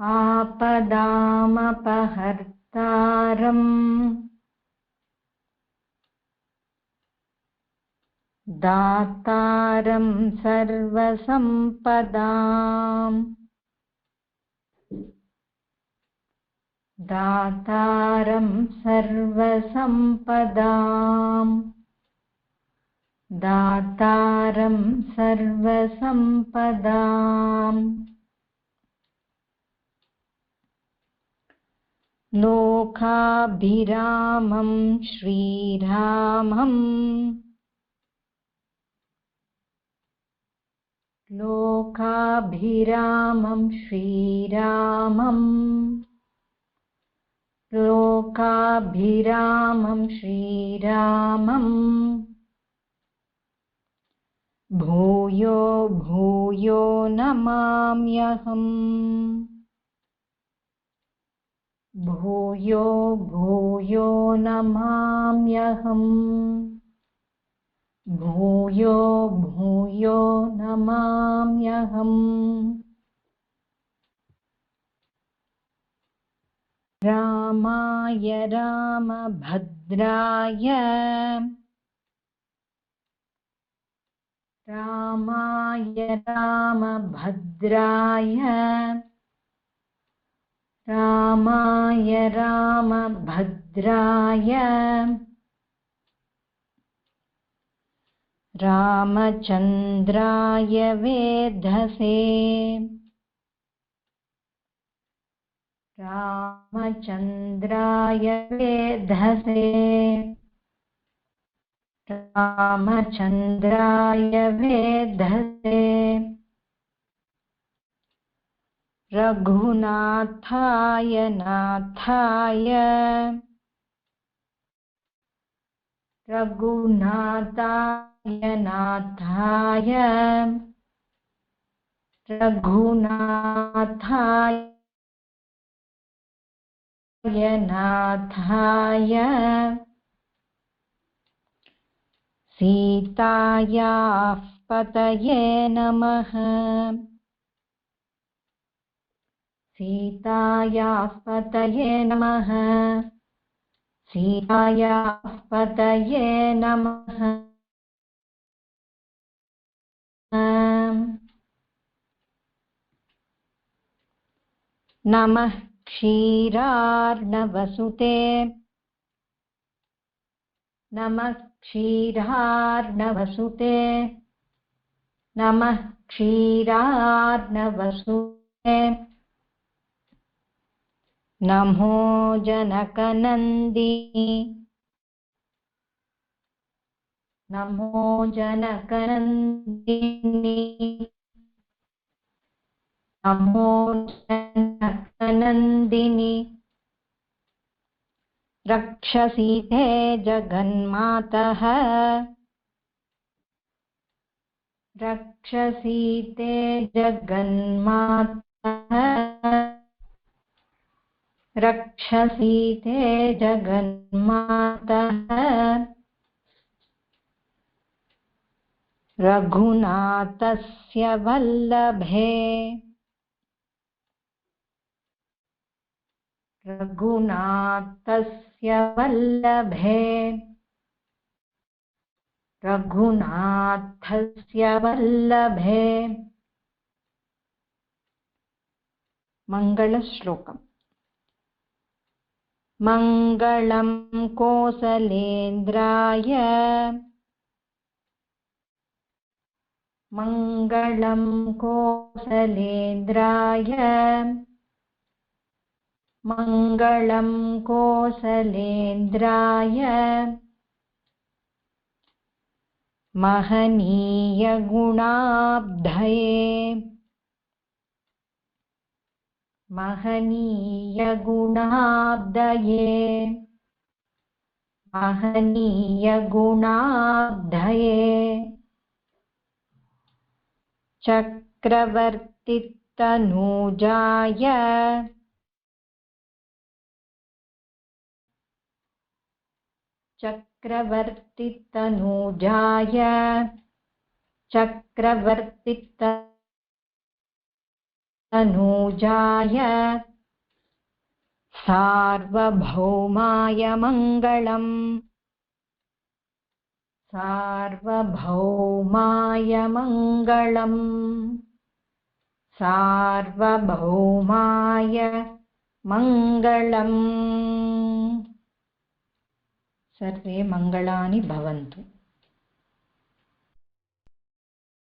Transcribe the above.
आपदामपहर्तारम् दातारं सर्वसम्पदाम् दातारं सर्वसम्पदाम् दातारं सर्वसम्पदाम् लोकाभिरामं श्रीरामम् लोकाभिरामं श्रीरामम् लोकाभिरामं श्रीरामम् भूयो भूयो नमाम्यहम् भूयो भूयो नमाम्यहम् भूयो भूयो नमाम्यहम् रामाय रामभद्राय रामाय रामभद्राय रामाय रामभद्राय रामचन्द्राय वेधसे रामचन्द्राय वेधसे रामचन्द्राय वेधसे रघुनाथाय नाथाय रघुनाथाय नाथाय रघुनाथाय नाथाय सीतायाः पतये नमः सीतायाः पतये नमः सीतायाः पतये नमः नमः क्षीरार्णवसुते नमः क्षीरार्णवसुते नमः क्षीरार्णवसुते नमो जनकनन्दिनी नमो जनकनन्दिनी नमो जनकनन्दिनी रक्षसीते जगन्मातः रक्षसीते जगन्मातः रक्षसीते जगन्मातः रघुनाथस्य वल्लभे रघुनाथस्य वल्लभे रघुनाथस्य वल्लभे मंगलश्लोकम् मंगलं कोसलेन्द्राय मंगलं कोसलेन्द्राय मंगलं कोसलेन्द्राय महनीय गुणाब्धये महनीय गुणाब्धये महनीय गुणाब्धये चक्रवर्तितनूजाय चक्रवर्तितनूजाय चक्रवर्तितनूजाय सार्वभौमाय मङ्गलम् सार्वभौमाय मङ्गलम् सार्वभौमाय मङ्गलम् सर्वे मङ्गलानि भवन्तु।